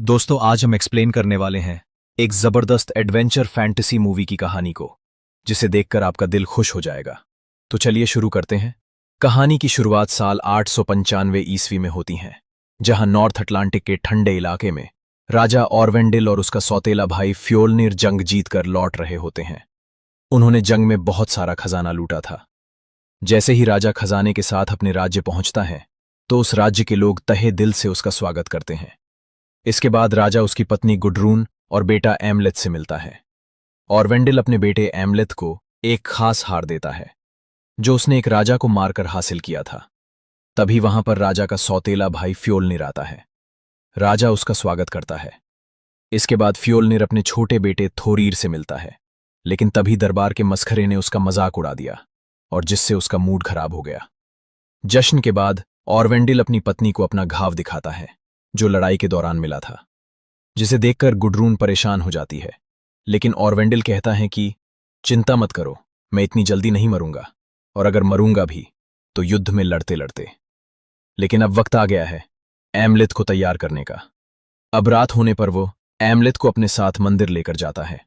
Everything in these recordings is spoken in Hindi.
दोस्तों आज हम एक्सप्लेन करने वाले हैं एक जबरदस्त एडवेंचर फैंटेसी मूवी की कहानी को, जिसे देखकर आपका दिल खुश हो जाएगा। तो चलिए शुरू करते हैं। कहानी की शुरुआत साल 895 ईस्वी में होती है, जहां नॉर्थ अटलांटिक के ठंडे इलाके में राजा ऑरवेंडिल और उसका सौतेला भाई फ्योल्निर जंग जीतकर लौट रहे होते हैं। उन्होंने जंग में बहुत सारा खजाना लूटा था। जैसे ही राजा खजाने के साथ अपने राज्य पहुंचता है, तो उस राज्य के लोग तहे दिल से उसका स्वागत करते हैं। इसके बाद राजा उसकी पत्नी गुडरून और बेटा एमलेथ से मिलता है। ऑरवेंडिल अपने बेटे एमलेथ को एक खास हार देता है, जो उसने एक राजा को मारकर हासिल किया था। तभी वहां पर राजा का सौतेला भाई फ्योल्निर आता है। राजा उसका स्वागत करता है। इसके बाद फ्योल्निर अपने छोटे बेटे थोरीर से मिलता है, लेकिन तभी दरबार के मस्खरे ने उसका मजाक उड़ा दिया, और जिससे उसका मूड खराब हो गया। जश्न के बाद ऑरवेंडिल अपनी पत्नी को अपना घाव दिखाता है, जो लड़ाई के दौरान मिला था, जिसे देखकर गुडरून परेशान हो जाती है। लेकिन ऑरवेंडिल कहता है कि चिंता मत करो, मैं इतनी जल्दी नहीं मरूंगा, और अगर मरूंगा भी तो युद्ध में लड़ते लड़ते। लेकिन अब वक्त आ गया है एमलेथ को तैयार करने का। अब रात होने पर वो एमलेथ को अपने साथ मंदिर लेकर जाता है।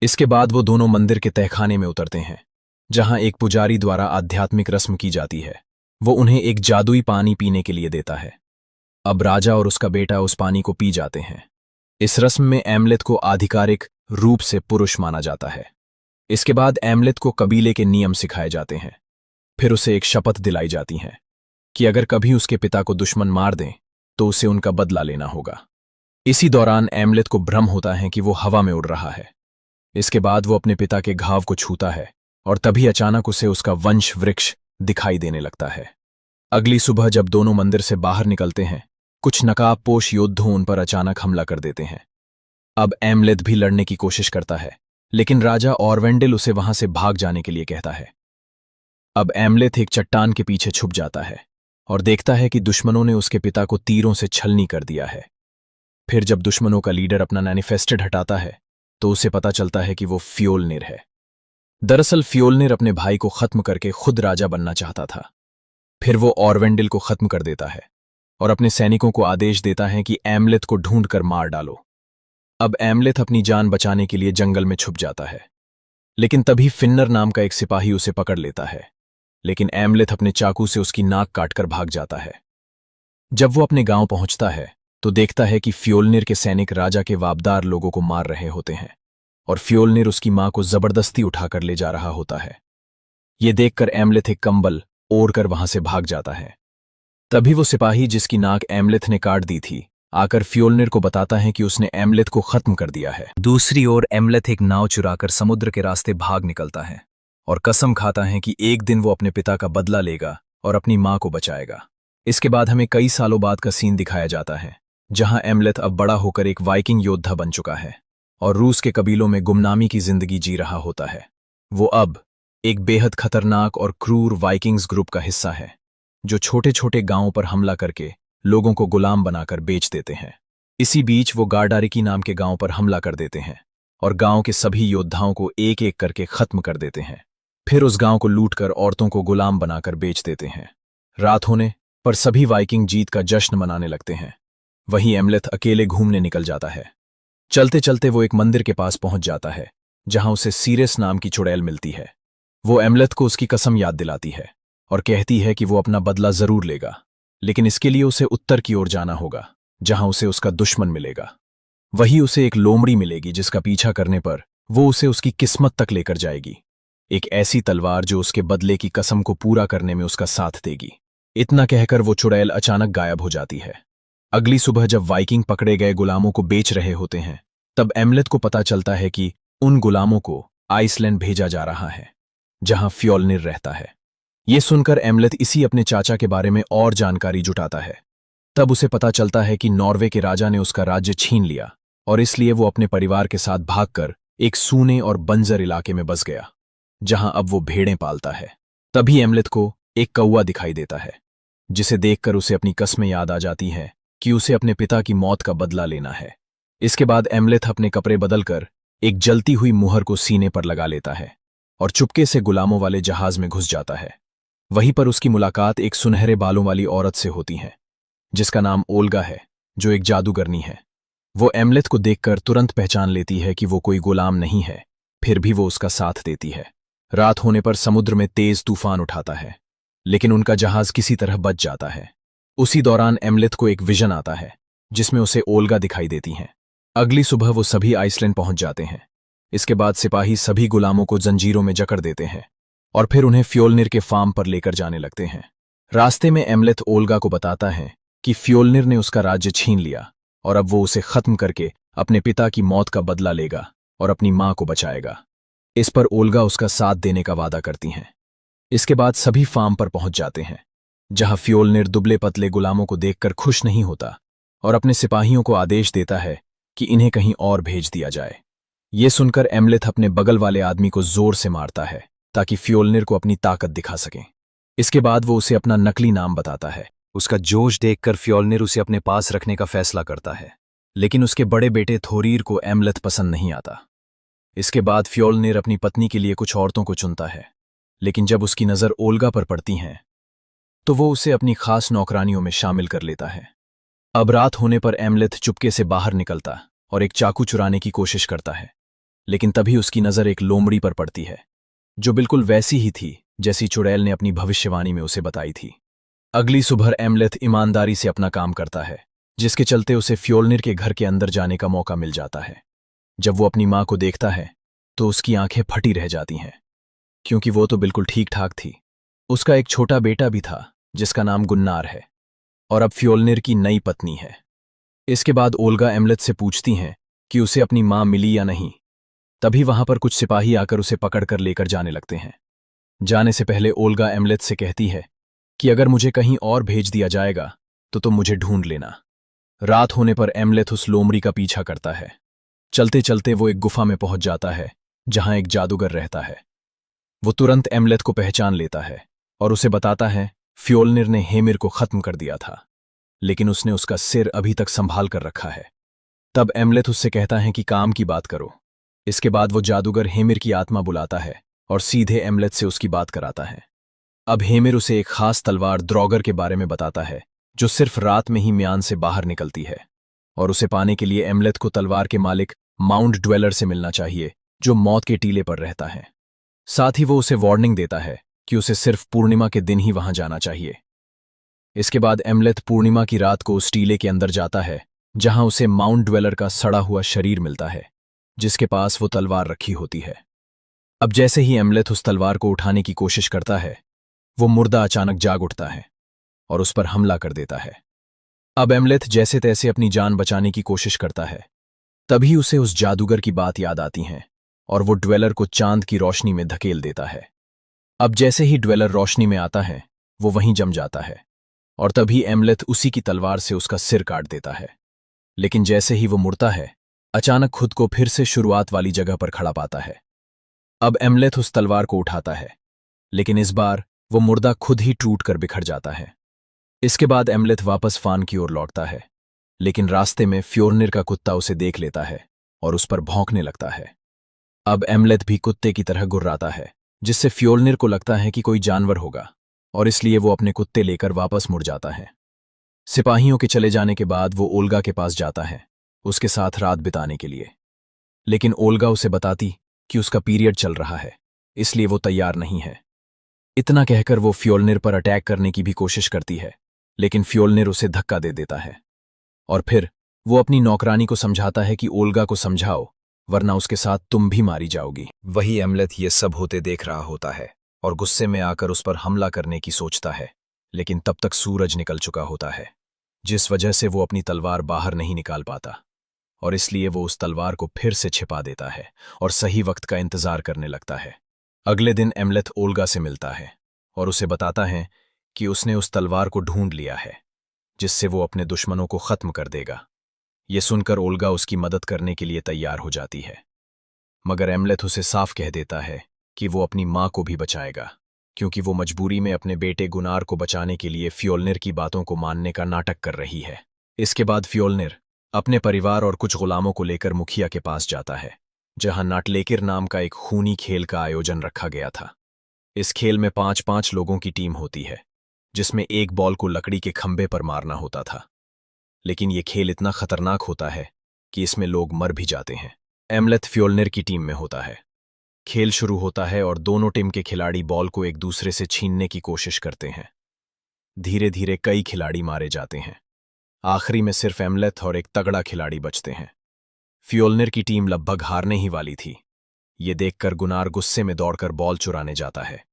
इसके बाद वो दोनों मंदिर के तहखाने में उतरते हैं, जहां एक पुजारी द्वारा आध्यात्मिक रस्म की जाती है। वो उन्हें एक जादुई पानी पीने के लिए देता है। अब राजा और उसका बेटा उस पानी को पी जाते हैं। इस रस्म में एमलेथ को आधिकारिक रूप से पुरुष माना जाता है। इसके बाद एमलेथ को कबीले के नियम सिखाए जाते हैं। फिर उसे एक शपथ दिलाई जाती है कि अगर कभी उसके पिता को दुश्मन मार दें तो उसे उनका बदला लेना होगा। इसी दौरान एमलेथ को भ्रम होता है कि वो हवा में उड़ रहा है। इसके बाद वो अपने पिता के घाव को छूता है, और तभी अचानक उसे उसका वंश वृक्ष दिखाई देने लगता है। अगली सुबह जब दोनों मंदिर से बाहर निकलते हैं, कुछ नकाबपोश योद्धों उन पर अचानक हमला कर देते हैं। अब एमलेथ भी लड़ने की कोशिश करता है, लेकिन राजा ऑरवेंडिल उसे वहां से भाग जाने के लिए कहता है। अब एमलेथ एक चट्टान के पीछे छुप जाता है और देखता है कि दुश्मनों ने उसके पिता को तीरों से छलनी कर दिया है। फिर जब दुश्मनों का लीडर अपना मैनिफेस्टेड हटाता है, तो उसे पता चलता है कि वो फ्योल्निर है। दरअसल फ्योल्निर अपने भाई को खत्म करके खुद राजा बनना चाहता था। फिर वो ऑरवेंडिल को खत्म कर देता है और अपने सैनिकों को आदेश देता है कि एमलेथ को ढूंढकर मार डालो। अब एमलेथ अपनी जान बचाने के लिए जंगल में छुप जाता है, लेकिन तभी फिन्नर नाम का एक सिपाही उसे पकड़ लेता है। लेकिन एमलेथ अपने चाकू से उसकी नाक काटकर भाग जाता है। जब वो अपने गांव पहुंचता है, तो देखता है कि फ्योल्निर के सैनिक राजा के वाबदार लोगों को मार रहे होते हैं, और फ्योल्निर उसकी मां को जबरदस्ती उठाकर ले जा रहा होता है। ये देखकर एमलेथ एक कंबल ओढ़कर वहां से भाग जाता है। तभी वो सिपाही, जिसकी नाक एमलेथ ने काट दी थी, आकर फ्योल्निर को बताता है कि उसने एमलेथ को खत्म कर दिया है। दूसरी ओर एमलेथ एक नाव चुराकर समुद्र के रास्ते भाग निकलता है और कसम खाता है कि एक दिन वो अपने पिता का बदला लेगा और अपनी मां को बचाएगा। इसके बाद हमें कई सालों बाद का सीन दिखाया जाता है, जहां एमलेथ अब बड़ा होकर एक वाइकिंग योद्धा बन चुका है और रूस के कबीलों में गुमनामी की जिंदगी जी रहा होता है। वो अब एक बेहद खतरनाक और क्रूर वाइकिंग्स ग्रुप का हिस्सा है, जो छोटे छोटे गांवों पर हमला करके लोगों को गुलाम बनाकर बेच देते हैं। इसी बीच वो गार्डारिकी नाम के गांव पर हमला कर देते हैं और गांव के सभी योद्धाओं को एक एक करके खत्म कर देते हैं। फिर उस गांव को लूटकर औरतों को गुलाम बनाकर बेच देते हैं। रात होने पर सभी वाइकिंग जीत का जश्न मनाने लगते हैं। वहीं एमलेथ अकेले घूमने निकल जाता है। चलते चलते वो एक मंदिर के पास पहुंच जाता है, जहां उसे सीरियस नाम की चुड़ैल मिलती है। वो एमलेथ को उसकी कसम याद दिलाती है और कहती है कि वो अपना बदला जरूर लेगा, लेकिन इसके लिए उसे उत्तर की ओर जाना होगा, जहां उसे उसका दुश्मन मिलेगा। वहीं उसे एक लोमड़ी मिलेगी, जिसका पीछा करने पर वो उसे उसकी किस्मत तक लेकर जाएगी। एक ऐसी तलवार जो उसके बदले की कसम को पूरा करने में उसका साथ देगी। इतना कहकर वो चुड़ैल अचानक गायब हो जाती है। अगली सुबह जब वाइकिंग पकड़े गए गुलामों को बेच रहे होते हैं, तब एमलेथ को पता चलता है कि उन गुलामों को आइसलैंड भेजा जा रहा है, जहां फ्योल्निर रहता है। ये सुनकर एमलेथ इसी अपने चाचा के बारे में और जानकारी जुटाता है। तब उसे पता चलता है कि नॉर्वे के राजा ने उसका राज्य छीन लिया, और इसलिए वो अपने परिवार के साथ भागकर एक सूने और बंजर इलाके में बस गया, जहां अब वो भेड़ें पालता है। तभी एमलेथ को एक कौवा दिखाई देता है, जिसे देखकर उसे अपनी कस्में याद आ जाती हैं कि उसे अपने पिता की मौत का बदला लेना है। इसके बाद एमलेथ अपने कपड़े बदलकर एक जलती हुई मुहर को सीने पर लगा लेता है और चुपके से गुलामों वाले जहाज में घुस जाता है। वहीं पर उसकी मुलाकात एक सुनहरे बालों वाली औरत से होती है, जिसका नाम ओल्गा है, जो एक जादूगरनी है। वो एमलेथ को देखकर तुरंत पहचान लेती है कि वो कोई गुलाम नहीं है, फिर भी वो उसका साथ देती है। रात होने पर समुद्र में तेज तूफान उठाता है, लेकिन उनका जहाज किसी तरह बच जाता है। उसी दौरान एमलेथ को एक विजन आता है, जिसमें उसे ओल्गा दिखाई देती हैं। अगली सुबह वो सभी आइसलैंड पहुंच जाते हैं। इसके बाद सिपाही सभी गुलामों को जंजीरों में जकड़ देते हैं और फिर उन्हें फ्योल्निर के फार्म पर लेकर जाने लगते हैं। रास्ते में एमलेथ ओल्गा को बताता है कि फ्योल्निर ने उसका राज्य छीन लिया और अब वो उसे खत्म करके अपने पिता की मौत का बदला लेगा और अपनी मां को बचाएगा। इस पर ओल्गा उसका साथ देने का वादा करती हैं। इसके बाद सभी फार्म पर पहुंच जाते हैं, जहां फ्योल्निर दुबले पतले गुलामों को देखकर खुश नहीं होता और अपने सिपाहियों को आदेश देता है कि इन्हें कहीं और भेज दिया जाए। ये सुनकर एमलेथ अपने बगल वाले आदमी को जोर से मारता है ताकि फ्योल्निर को अपनी ताकत दिखा सके। इसके बाद वो उसे अपना नकली नाम बताता है। उसका जोश देखकर फ्योल्निर उसे अपने पास रखने का फैसला करता है, लेकिन उसके बड़े बेटे थोरीर को एमलेथ पसंद नहीं आता। इसके बाद फ्योल्निर अपनी पत्नी के लिए कुछ औरतों को चुनता है, लेकिन जब उसकी नज़र ओल्गा पर पड़ती हैं तो वो उसे अपनी खास नौकरानियों में शामिल कर लेता है। अब रात होने पर एमलेथ चुपके से बाहर निकलता और एक चाकू चुराने की कोशिश करता है, लेकिन तभी उसकी नज़र एक लोमड़ी पर पड़ती है, जो बिल्कुल वैसी ही थी जैसी चुड़ैल ने अपनी भविष्यवाणी में उसे बताई थी। अगली सुबह एमलेथ ईमानदारी से अपना काम करता है, जिसके चलते उसे फ्योल्निर के घर के अंदर जाने का मौका मिल जाता है। जब वो अपनी मां को देखता है तो उसकी आंखें फटी रह जाती हैं, क्योंकि वो तो बिल्कुल ठीक ठाक थी। उसका एक छोटा बेटा भी था जिसका नाम गुन्नार है और अब फ्योल्निर की नई पत्नी है। इसके बाद ओल्गा एमलेथ से पूछती हैं कि उसे अपनी मां मिली या नहीं। तभी वहां पर कुछ सिपाही आकर उसे पकड़कर लेकर जाने लगते हैं। जाने से पहले ओल्गा एमलेथ से कहती है कि अगर मुझे कहीं और भेज दिया जाएगा तो तुम मुझे ढूंढ लेना। रात होने पर एमलेथ उस लोमड़ी का पीछा करता है। चलते चलते वो एक गुफा में पहुंच जाता है जहां एक जादूगर रहता है। वो तुरंत एमलेथ को पहचान लेता है और उसे बताता है फ्योल्निर ने हेमिर को खत्म कर दिया था, लेकिन उसने उसका सिर अभी तक संभाल कर रखा है। तब एमलेथ उससे कहता है कि काम की बात करो। इसके बाद वो जादूगर हेमिर की आत्मा बुलाता है और सीधे एमलेथ से उसकी बात कराता है। अब हेमिर उसे एक खास तलवार द्रॉगर के बारे में बताता है, जो सिर्फ रात में ही म्यान से बाहर निकलती है, और उसे पाने के लिए एमलेथ को तलवार के मालिक माउंट ड्वेलर से मिलना चाहिए, जो मौत के टीले पर रहता है। साथ ही वो उसे वार्निंग देता है कि उसे सिर्फ पूर्णिमा के दिन ही वहां जाना चाहिए। इसके बाद एमलेथ पूर्णिमा की रात को उस टीले के अंदर जाता है जहां उसे माउंट ड्वेलर का सड़ा हुआ शरीर मिलता है, जिसके पास वो तलवार रखी होती है। अब जैसे ही एमलेथ उस तलवार को उठाने की कोशिश करता है, वो मुर्दा अचानक जाग उठता है और उस पर हमला कर देता है। अब एमलेथ जैसे तैसे अपनी जान बचाने की कोशिश करता है। तभी उसे उस जादूगर की बात याद आती है और वो ड्वेलर को चांद की रोशनी में धकेल देता है। अब जैसे ही ड्वेलर रोशनी में आता है, वो वहीं जम जाता है और तभी एमलेथ उसी की तलवार से उसका सिर काट देता है। लेकिन जैसे ही वो मुड़ता है, अचानक खुद को फिर से शुरुआत वाली जगह पर खड़ा पाता है। अब एमलेथ उस तलवार को उठाता है, लेकिन इस बार वो मुर्दा खुद ही टूट कर बिखर जाता है। इसके बाद एमलेथ वापस फान की ओर लौटता है, लेकिन रास्ते में फ्योल्निर का कुत्ता उसे देख लेता है और उस पर भौंकने लगता है। अब एमलेथ भी कुत्ते की तरह गुर्राता है, जिससे फ्योल्निर को लगता है कि कोई जानवर होगा, और इसलिए वो अपने कुत्ते लेकर वापस मुड़ जाता है। सिपाहियों के चले जाने के बाद वो ओल्गा के पास जाता है, उसके साथ रात बिताने के लिए। लेकिन ओल्गा उसे बताती कि उसका पीरियड चल रहा है, इसलिए वो तैयार नहीं है। इतना कहकर वो फ्योल्निर पर अटैक करने की भी कोशिश करती है, लेकिन फ्योल्निर उसे धक्का दे देता है और फिर वो अपनी नौकरानी को समझाता है कि ओल्गा को समझाओ, वरना उसके साथ तुम भी मारी जाओगी। वही एमलेथ ये सब होते देख रहा होता है और गुस्से में आकर उस पर हमला करने की सोचता है, लेकिन तब तक सूरज निकल चुका होता है, जिस वजह से वो अपनी तलवार बाहर नहीं निकाल पाता, और इसलिए वो उस तलवार को फिर से छिपा देता है और सही वक्त का इंतजार करने लगता है। अगले दिन एमलेथ ओल्गा से मिलता है और उसे बताता है कि उसने उस तलवार को ढूंढ लिया है, जिससे वो अपने दुश्मनों को खत्म कर देगा। ये सुनकर ओल्गा उसकी मदद करने के लिए तैयार हो जाती है, मगर एमलेथ उसे साफ कह देता है कि वो अपनी मां को भी बचाएगा, क्योंकि वो मजबूरी में अपने बेटे गुनार को बचाने के लिए फ्योल्निर की बातों को मानने का नाटक कर रही है। इसके बाद फ्योल्निर अपने परिवार और कुछ गुलामों को लेकर मुखिया के पास जाता है, जहां नाटलेकिर नाम का एक खूनी खेल का आयोजन रखा गया था। इस खेल में 5-5 लोगों की टीम होती है, जिसमें एक बॉल को लकड़ी के खंभे पर मारना होता था। लेकिन ये खेल इतना खतरनाक होता है कि इसमें लोग मर भी जाते हैं। एमलेथ फ्योल्नर की टीम में होता है। खेल शुरू होता है और दोनों टीम के खिलाड़ी बॉल को एक दूसरे से छीनने की कोशिश करते हैं। धीरे धीरे कई खिलाड़ी मारे जाते हैं। आखिरी में सिर्फ एमलेथ और एक तगड़ा खिलाड़ी बचते हैं। फ्योल्नर की टीम लगभग हारने ही वाली थी। ये देखकर गुनार गुस्से में दौड़कर बॉल चुराने जाता है,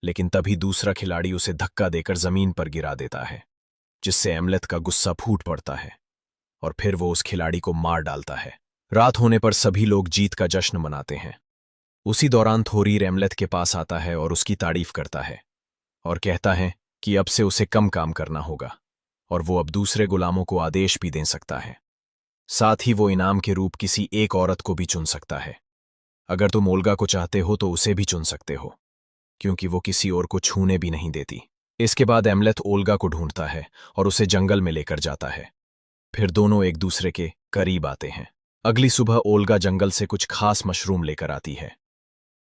लेकिन तभी दूसरा खिलाड़ी उसे धक्का देकर जमीन पर गिरा देता है, जिससे एमलेथ का गुस्सा फूट पड़ता है और फिर वो उस खिलाड़ी को मार डालता है। रात होने पर सभी लोग जीत का जश्न मनाते हैं। उसी दौरान थोरीर एमलेथ के पास आता है और उसकी तारीफ करता है और कहता है कि अब से उसे कम काम करना होगा और वो अब दूसरे गुलामों को आदेश भी दे सकता है। साथ ही वो इनाम के रूप किसी एक औरत को भी चुन सकता है। अगर तुम ओल्गा को चाहते हो तो उसे भी चुन सकते हो, क्योंकि वो किसी और को छूने भी नहीं देती। इसके बाद एमलेथ ओल्गा को ढूंढता है और उसे जंगल में लेकर जाता है। फिर दोनों एक दूसरे के करीब आते हैं। अगली सुबह ओल्गा जंगल से कुछ खास मशरूम लेकर आती है,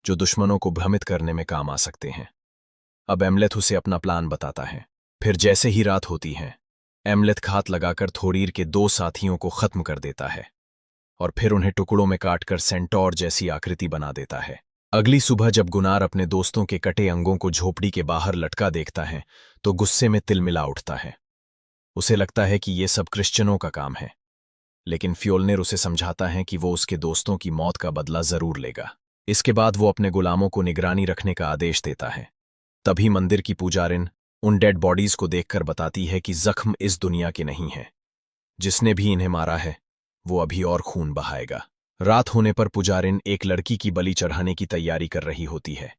जो दुश्मनों को भ्रमित करने में काम आ सकते हैं। अब एमलेथ उसे अपना प्लान बताता है। फिर जैसे ही रात होती है, एमलेथ घात लगाकर थोरीर के 2 साथियों को खत्म कर देता है और फिर उन्हें टुकड़ों में काटकर सेंटोर जैसी आकृति बना देता है। अगली सुबह जब गुनार अपने दोस्तों के कटे अंगों को झोपड़ी के बाहर लटका देखता है तो गुस्से में तिलमिला उठता है। उसे लगता है कि ये सब क्रिश्चियनों का काम है, लेकिन फ्योल्नर उसे समझाता है कि वो उसके दोस्तों की मौत का बदला जरूर लेगा। इसके बाद वो अपने गुलामों को निगरानी रखने का आदेश देता है। तभी मंदिर की पुजारिन उन डेड बॉडीज को देखकर बताती है कि जख्म इस दुनिया के नहीं है। जिसने भी इन्हें मारा है वो अभी और खून बहाएगा। रात होने पर पुजारिन एक लड़की की बलि चढ़ाने की तैयारी कर रही होती है।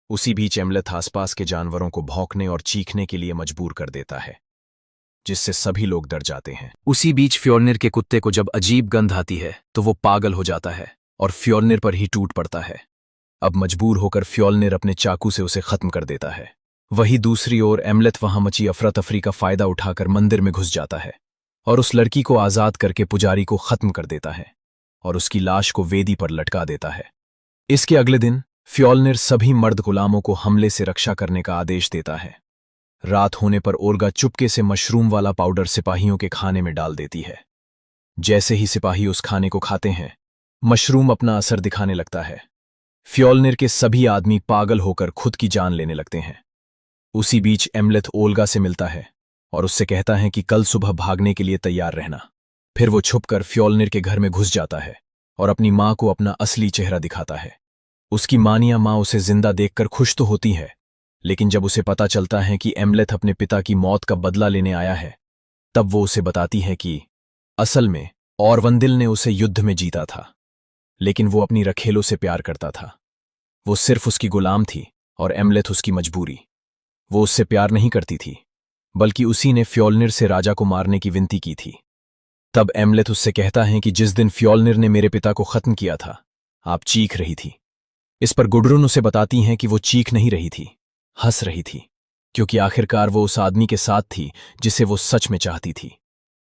उसी बीच एमलेथ आसपास के जानवरों को भौंकने और चीखने के लिए मजबूर कर देता है, जिससे सभी लोग डर जाते हैं। उसी बीच फ्योल्नर के कुत्ते को जब अजीब गंध आती है तो वो पागल हो जाता है और फ्योल्नर पर ही टूट पड़ता है। अब मजबूर होकर फ्योल्नर अपने चाकू से उसे खत्म कर देता है। वहीं दूसरी ओर एमलेथ वहां मची अफरा तफरी का फायदा उठाकर मंदिर में घुस जाता है और उस लड़की को आजाद करके पुजारी को खत्म कर देता है और उसकी लाश को वेदी पर लटका देता है। इसके अगले दिन फ्योल्नर सभी मर्द गुलामों को हमले से रक्षा करने का आदेश देता है। रात होने पर ओल्गा चुपके से मशरूम वाला पाउडर सिपाहियों के खाने में डाल देती है। जैसे ही सिपाही उस खाने को खाते हैं, मशरूम अपना असर दिखाने लगता है। फ्योल्नर के सभी आदमी पागल होकर खुद की जान लेने लगते हैं। उसी बीच एमलेथ ओल्गा से मिलता है और उससे कहता है कि कल सुबह भागने के लिए तैयार रहना। फिर वो छुपकर फ्योल्नर के घर में घुस जाता है और अपनी मां को अपना असली चेहरा दिखाता है। उसकी मानिया मां उसे जिंदा देखकर खुश तो होती है, लेकिन जब उसे पता चलता है कि एमलेथ अपने पिता की मौत का बदला लेने आया है, तब वो उसे बताती है कि असल में औरवंदिल ने उसे युद्ध में जीता था, लेकिन वो अपनी रखेलों से प्यार करता था। वो सिर्फ उसकी गुलाम थी और एमलेथ उसकी मजबूरी। वो उससे प्यार नहीं करती थी, बल्कि उसी ने फ्योल्नर से राजा को मारने की विनती की थी। तब एमलेथ उससे कहता है कि जिस दिन फ्योल्नर ने मेरे पिता को खत्म किया था, आप चीख रही थी। इस पर गुडरुन उसे बताती हैं कि वो चीख नहीं रही थी, हंस रही थी, क्योंकि आखिरकार वो उस आदमी के साथ थी जिसे वो सच में चाहती थी।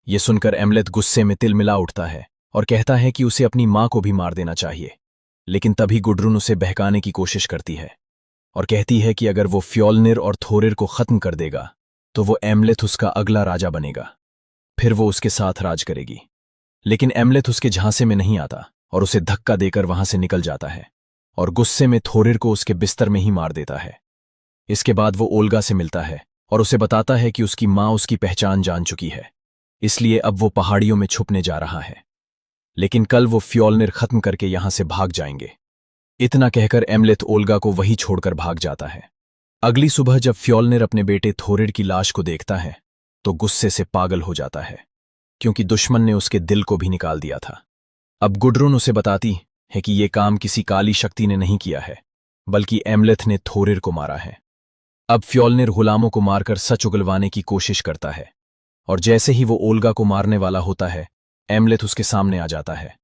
ये सुनकर एमलेथ गुस्से में तिलमिला उठता है और कहता है कि उसे अपनी मां को भी मार देना चाहिए, लेकिन तभी गुडरुन उसे बहकाने की कोशिश करती है और कहती है कि अगर वो फ्योल्नर और थोरिर को खत्म कर देगा तो वो एमलेथ उसका अगला राजा बनेगा। फिर वो उसके साथ राज करेगी। लेकिन एमलेथ उसके झांसे में नहीं आता और उसे धक्का देकर वहां से निकल जाता है और गुस्से में थोरिर को उसके बिस्तर में ही मार देता है। इसके बाद वो ओल्गा से मिलता है और उसे बताता है कि उसकी मां उसकी पहचान जान चुकी है, इसलिए अब वो पहाड़ियों में छुपने जा रहा है। लेकिन कल वो फ्योल्नर खत्म करके यहां से भाग जाएंगे। इतना कहकर एमलेथ ओल्गा को वही छोड़कर भाग जाता है। अगली सुबह जब फ्योल्नर अपने बेटे थोरिर की लाश को देखता है तो गुस्से से पागल हो जाता है, क्योंकि दुश्मन ने उसके दिल को भी निकाल दिया था। अब गुडरुन उसे बताती है कि यह काम किसी काली शक्ति ने नहीं किया है, बल्कि एमलेथ ने थोरिर को मारा है। अब फ्योल्नर गुलामों को मारकर सच उगलवाने की कोशिश करता है और जैसे ही वो ओल्गा को मारने वाला होता है, एमलेथ उसके सामने आ जाता है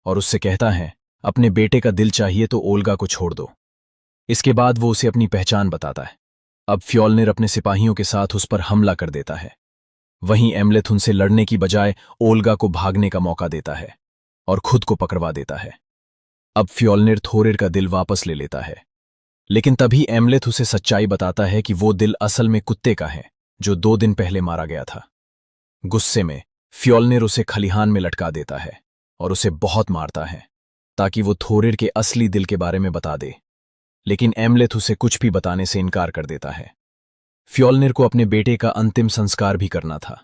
और उससे कहता है, अपने बेटे का दिल चाहिए तो ओल्गा को छोड़ दो। इसके बाद वो उसे अपनी पहचान बताता है। अब फ्योल्नर अपने सिपाहियों के साथ उस पर हमला कर देता है। वहीं एमलेथ उनसे लड़ने की बजाय ओल्गा को भागने का मौका देता है और खुद को पकड़वा देता है। अब फ्योल्नर थोरिर का दिल वापस ले लेता है, लेकिन तभी एमलेथ उसे सच्चाई बताता है कि वो दिल असल में कुत्ते का है, जो 2 दिन पहले मारा गया था। गुस्से में फ्योल्निर उसे खलिहान में लटका देता है और उसे बहुत मारता है ताकि वो थोरिर के असली दिल के बारे में बता दे, लेकिन एमलेथ उसे कुछ भी बताने से इनकार कर देता है। फ्योल्निर को अपने बेटे का अंतिम संस्कार भी करना था,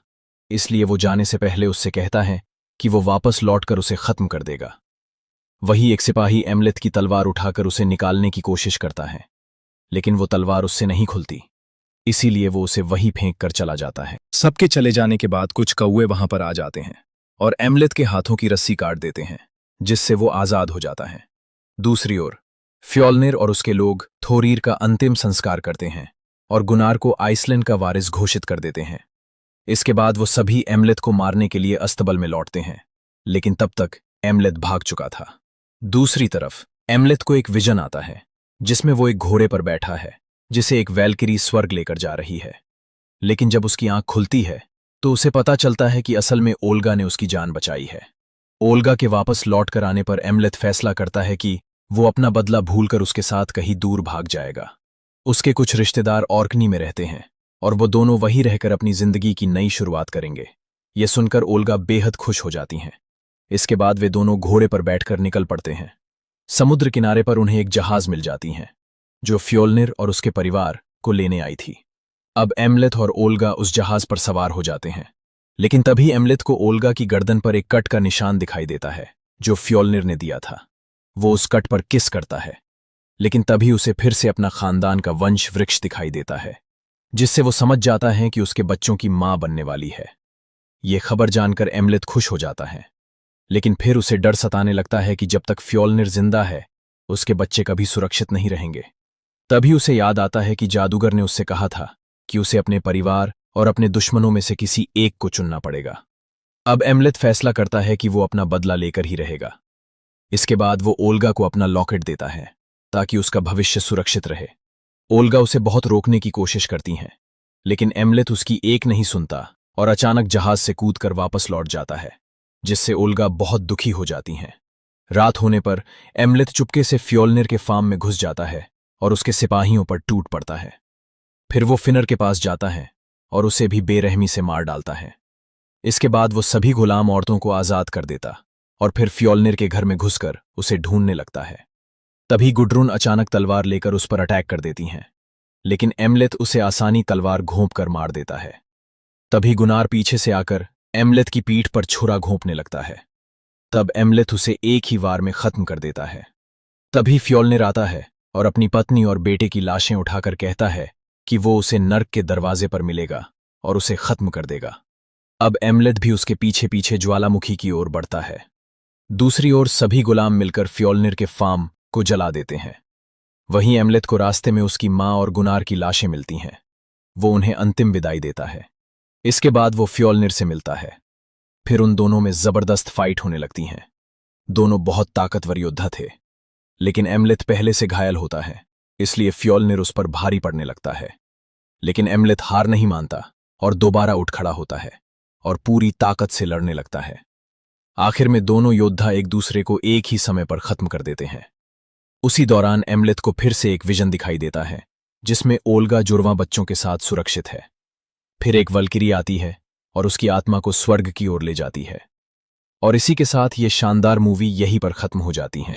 इसलिए वो जाने से पहले उससे कहता है कि वो वापस लौटकर उसे खत्म कर देगा। वही एक सिपाही एमलेथ की तलवार उठाकर उसे निकालने की कोशिश करता है, लेकिन वो तलवार उससे नहीं खुलती, इसीलिए वो उसे वहीं फेंक कर चला जाता है। सबके चले जाने के बाद कुछ कौवे वहां पर आ जाते हैं और एमलेथ के हाथों की रस्सी काट देते हैं, जिससे वो आजाद हो जाता है। दूसरी ओर फ्योल्निर और उसके लोग थोरीर का अंतिम संस्कार करते हैं और गुनार को आइसलैंड का वारिस घोषित कर देते हैं। इसके बाद वो सभी एमलेथ को मारने के लिए अस्तबल में लौटते हैं, लेकिन तब तक एमलेथ भाग चुका था। दूसरी तरफ एमलेथ को एक विजन आता है जिसमें वो एक घोड़े पर बैठा है जिसे एक वैल्किरी स्वर्ग लेकर जा रही है। लेकिन जब उसकी आंख खुलती है तो उसे पता चलता है कि असल में ओल्गा ने उसकी जान बचाई है। ओल्गा के वापस लौट कर आने पर एमलेथ फैसला करता है कि वो अपना बदला भूलकर उसके साथ कहीं दूर भाग जाएगा। उसके कुछ रिश्तेदार ऑर्कनी में रहते हैं और वो दोनों वहीं रहकर अपनी जिंदगी की नई शुरुआत करेंगे। ये सुनकर ओल्गा बेहद खुश हो जाती हैं। इसके बाद वे दोनों घोड़े पर बैठकर निकल पड़ते हैं। समुद्र किनारे पर उन्हें एक जहाज मिल जाती है जो फ्योल्निर और उसके परिवार को लेने आई थी। अब एमलेथ और ओल्गा उस जहाज पर सवार हो जाते हैं, लेकिन तभी एमलेथ को ओल्गा की गर्दन पर एक कट का निशान दिखाई देता है जो फ्योल्निर ने दिया था। वो उस कट पर किस करता है, लेकिन तभी उसे फिर से अपना खानदान का वंश वृक्ष दिखाई देता है, जिससे वो समझ जाता है कि उसके बच्चों की मां बनने वाली है। ये खबर जानकर एमलेथ खुश हो जाता है, लेकिन फिर उसे डर सताने लगता है कि जब तक फ्योल्निर जिंदा है उसके बच्चे कभी सुरक्षित नहीं रहेंगे। तभी उसे याद आता है कि जादूगर ने उससे कहा था कि उसे अपने परिवार और अपने दुश्मनों में से किसी एक को चुनना पड़ेगा। अब एमलेथ फैसला करता है कि वो अपना बदला लेकर ही रहेगा। इसके बाद वो ओल्गा को अपना लॉकेट देता है ताकि उसका भविष्य सुरक्षित रहे। ओल्गा उसे बहुत रोकने की कोशिश करती हैं, लेकिन एमलेथ उसकी एक नहीं सुनता और अचानक जहाज से कूदकर वापस लौट जाता है, जिससे ओल्गा बहुत दुखी हो जाती हैं। रात होने पर एमलेथ चुपके से फ्योल्निर के फार्म में घुस जाता है और उसके सिपाहियों पर टूट पड़ता है। फिर वो फिनर के पास जाता है और उसे भी बेरहमी से मार डालता है। इसके बाद वो सभी गुलाम औरतों को आजाद कर देता और फिर फ्योल्निर के घर में घुसकर उसे ढूंढने लगता है। तभी गुड्रुन अचानक तलवार लेकर उस पर अटैक कर देती हैं, लेकिन एमलेथ उसे आसानी तलवार घोंप कर मार देता है। तभी गुनार पीछे से आकर एमलेथ की पीठ पर छुरा घोंपने लगता है। तब एमलेथ उसे एक ही वार में खत्म कर देता है। तभी फ्योल्निर आता है और अपनी पत्नी और बेटे की लाशें उठाकर कहता है कि वो उसे नर्क के दरवाजे पर मिलेगा और उसे खत्म कर देगा। अब एमलेथ भी उसके पीछे पीछे ज्वालामुखी की ओर बढ़ता है। दूसरी ओर सभी गुलाम मिलकर फ्योल्निर के फार्म को जला देते हैं। वहीं एमलेथ को रास्ते में उसकी मां और गुनार की लाशें मिलती हैं। वो उन्हें अंतिम विदाई देता है। इसके बाद वो फ्योल्निर से मिलता है। फिर उन दोनों में जबरदस्त फाइट होने लगती हैं। दोनों बहुत ताकतवर योद्धा थे, लेकिन एमलेथ पहले से घायल होता है, इसलिए फ्योल्निर उस पर भारी पड़ने लगता है। लेकिन एमलेथ हार नहीं मानता और दोबारा उठ खड़ा होता है और पूरी ताकत से लड़ने लगता है। आखिर में दोनों योद्धा एक दूसरे को एक ही समय पर खत्म कर देते हैं। उसी दौरान एमलेथ को फिर से एक विजन दिखाई देता है जिसमें ओल्गा जुड़वां बच्चों के साथ सुरक्षित है। फिर एक वल्किरी आती है और उसकी आत्मा को स्वर्ग की ओर ले जाती है। और इसी के साथ ये शानदार मूवी यहीं पर खत्म हो जाती है।